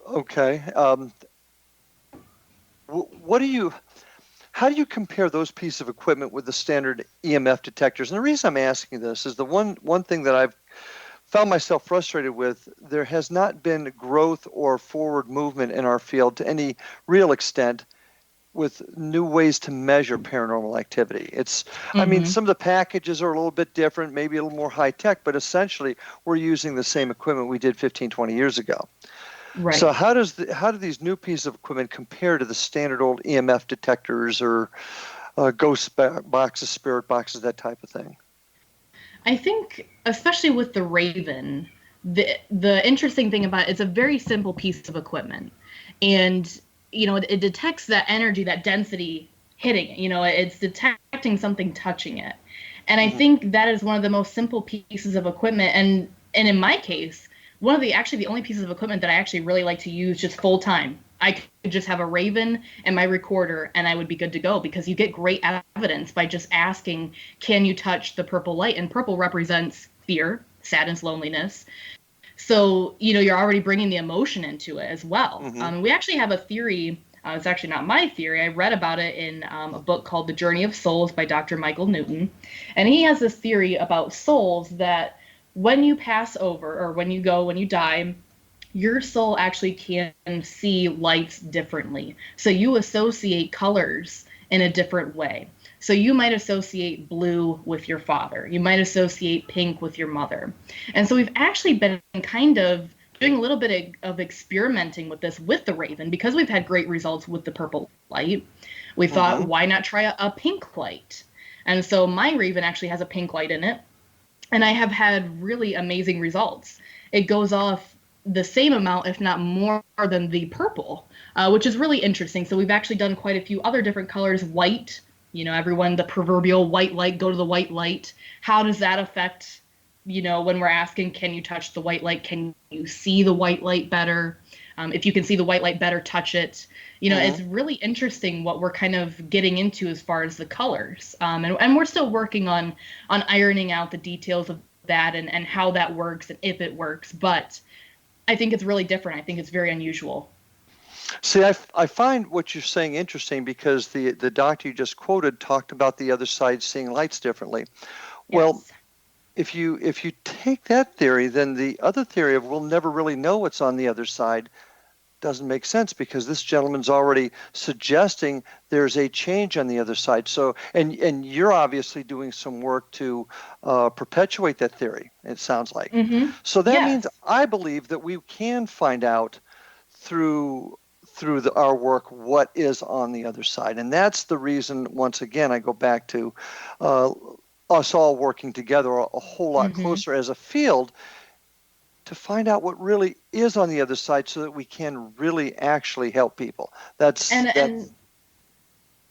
Okay. How do you compare those pieces of equipment with the standard EMF detectors? And the reason I'm asking this is the one thing that I've found myself frustrated with, there has not been growth or forward movement in our field to any real extent with new ways to measure paranormal activity. I mean, some of the packages are a little bit different, maybe a little more high tech, but essentially we're using the same equipment we did 15, 20 years ago. Right. So how do these new pieces of equipment compare to the standard old EMF detectors or ghost boxes, spirit boxes, that type of thing? I think, especially with the Raven, the interesting thing about it's a very simple piece of equipment. And, it detects that energy, that density hitting it. It's detecting something touching it. And I think that is one of the most simple pieces of equipment. And in my case, the only pieces of equipment that I actually really like to use just full time. I could just have a Raven and my recorder and I would be good to go because you get great evidence by just asking, can you touch the purple light? And purple represents fear, sadness, loneliness. So, you're already bringing the emotion into it as well. We actually have a theory. It's actually not my theory. I read about it in a book called The Journey of Souls by Dr. Michael Newton. And he has this theory about souls that when you pass over or when you die, your soul actually can see lights differently. So you associate colors in a different way. So you might associate blue with your father. You might associate pink with your mother. And so we've actually been kind of doing a little bit of experimenting with this with the Raven because we've had great results with the purple light. We thought, why not try a pink light? And so my Raven actually has a pink light in it. And I have had really amazing results. It goes off the same amount, if not more than the purple, which is really interesting. So we've actually done quite a few other different colors. White, everyone, the proverbial white light, go to the white light. How does that affect, when we're asking, can you touch the white light? Can you see the white light better? If you can see the white light better, touch it. It's really interesting what we're kind of getting into as far as the colors. And we're still working on ironing out the details of that and how that works and if it works. But I think it's really different. I think it's very unusual. See, I find what you're saying interesting because the doctor you just quoted talked about the other side seeing lights differently. Yes. Well, if you take that theory, then the other theory of we'll never really know what's on the other side doesn't make sense because this gentleman's already suggesting there's a change on the other side. So, and you're obviously doing some work to perpetuate that theory, it sounds like. So that means I believe that we can find out through our work what is on the other side. And that's the reason, once again, I go back to us all working together a whole lot closer as a field to find out what really is on the other side so that we can really actually help people. And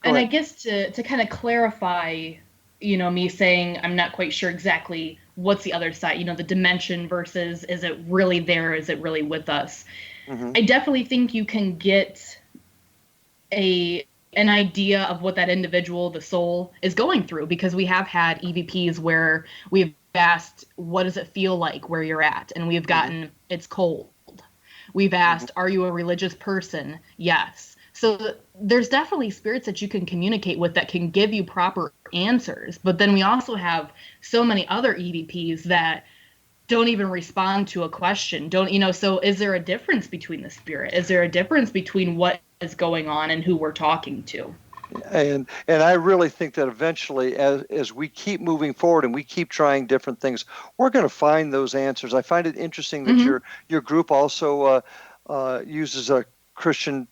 I guess to kind of clarify, me saying I'm not quite sure exactly what's the other side, the dimension versus is it really there? Is it really with us? I definitely think you can get an idea of what that individual, the soul, is going through because we have had EVPs where we've asked, what does it feel like where you're at? And we've gotten, it's cold. We've asked, are you a religious person? Yes. So there's definitely spirits that you can communicate with that can give you proper answers. But then we also have so many other EVPs that don't even respond to a question. So is there a difference between the spirit? Is there a difference between what is going on and who we're talking to? And I really think that eventually, as we keep moving forward and we keep trying different things, we're going to find those answers. I find it interesting that your group also uses the Christian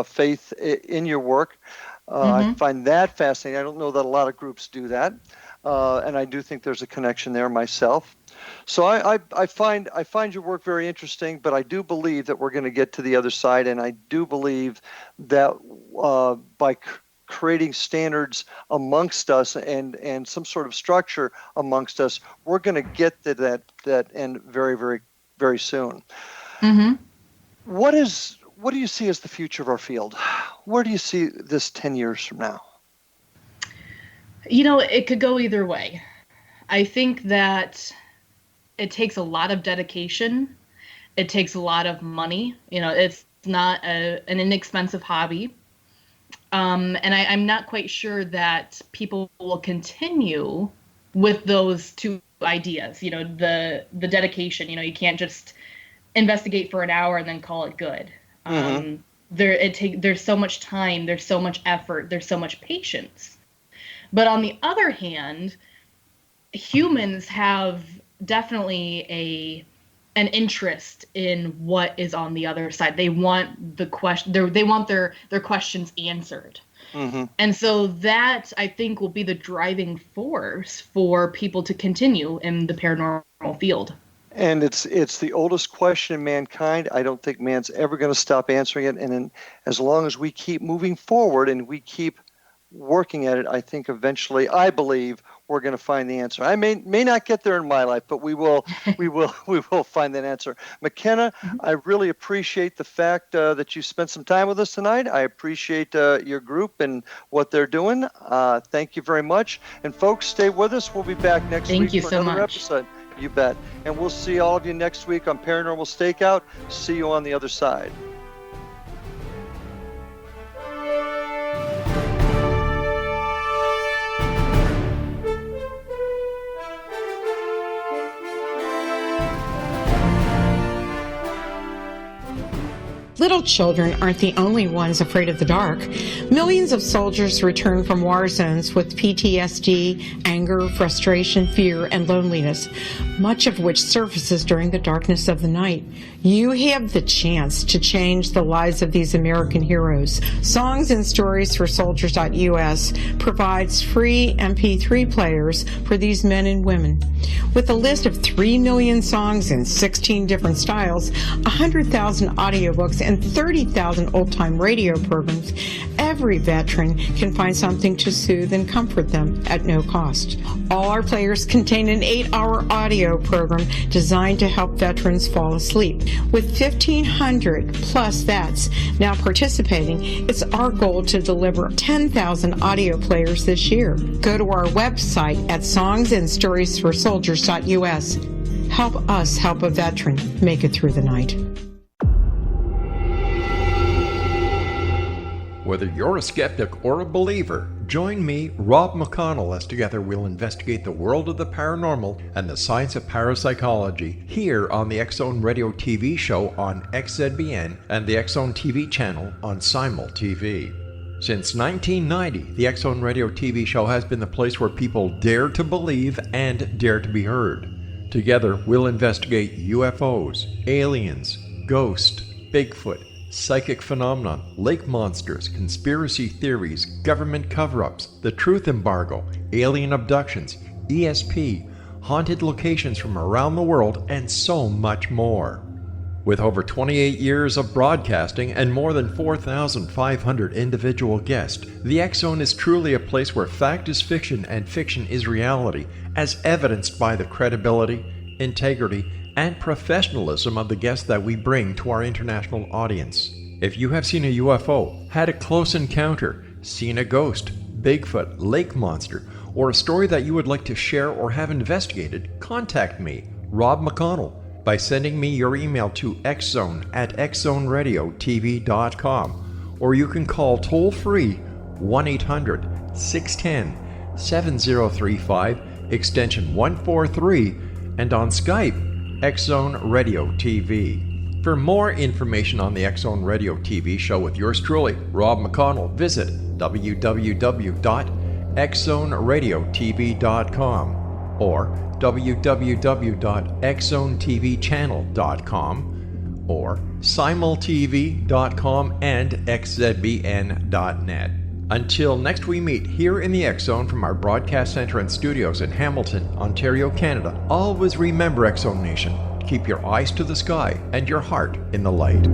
faith in your work. I find that fascinating. I don't know that a lot of groups do that, and I do think there's a connection there myself. So I find your work very interesting, but I do believe that we're going to get to the other side, and I do believe that by creating standards amongst us and some sort of structure amongst us, we're going to get to that end very, very, very soon. What do you see as the future of our field? Where do you see this 10 years from now? It could go either way. I think that it takes a lot of dedication. It takes a lot of money. It's not an inexpensive hobby. And I'm not quite sure that people will continue with those two ideas. The dedication. You can't just investigate for an hour and then call it good. There's so much time. There's so much effort. There's so much patience. But on the other hand, humans have definitely an interest in what is on the other side. They want the question. They want their questions answered. And so that, I think, will be the driving force for people to continue in the paranormal field. And it's the oldest question in mankind. I don't think man's ever going to stop answering it. And as long as we keep moving forward and we keep working at it, I think eventually, I believe, we're going to find the answer. I may not get there in my life, but we will find that answer. McKenna, I really appreciate the fact that you spent some time with us tonight. I appreciate your group and what they're doing. Thank you very much. And folks, stay with us. We'll be back next week for another episode. You bet. And we'll see all of you next week on Paranormal Stakeout. See you on the other side. Little children aren't the only ones afraid of the dark. Millions of soldiers return from war zones with PTSD, anger, frustration, fear, and loneliness, much of which surfaces during the darkness of the night. You have the chance to change the lives of these American heroes. Songs and Stories for Soldiers.us provides free MP3 players for these men and women. With a list of 3 million songs in 16 different styles, 100,000 audiobooks, and 30,000 old-time radio programs, every veteran can find something to soothe and comfort them at no cost. All our players contain an 8-hour audio program designed to help veterans fall asleep. With 1,500 plus vets now participating, it's our goal to deliver 10,000 audio players this year. Go to our website at songsandstoriesforsoldiers.us. Help us help a veteran make it through the night. Whether you're a skeptic or a believer, join me, Rob McConnell, as together we'll investigate the world of the paranormal and the science of parapsychology here on the X-Zone Radio TV show on XZBN and the X-Zone TV channel on Simul TV. Since 1990, the X-Zone Radio TV show has been the place where people dare to believe and dare to be heard. Together, we'll investigate UFOs, aliens, ghosts, Bigfoot, psychic phenomenon, lake monsters, conspiracy theories, government cover-ups, the truth embargo, alien abductions, ESP, haunted locations from around the world, and so much more. With over 28 years of broadcasting and more than 4,500 individual guests, the X-Zone is truly a place where fact is fiction and fiction is reality, as evidenced by the credibility, integrity, and professionalism of the guests that we bring to our international audience. If you have seen a UFO, had a close encounter, seen a ghost, Bigfoot, lake monster, or a story that you would like to share or have investigated, contact me, Rob McConnell, by sending me your email to xzone@xzoneradiotv.com or you can call toll-free 1-800-610-7035, extension 143, and on Skype, X Zone Radio TV. For more information on the X Zone Radio TV show with yours truly, Rob McConnell, visit www.xzoneradiotv.com or www.xzonetvchannel.com or simultv.com and xzbn.net. Until next we meet here in the X Zone from our broadcast center and studios in Hamilton, Ontario, Canada, always remember, X Zone Nation, keep your eyes to the sky and your heart in the light.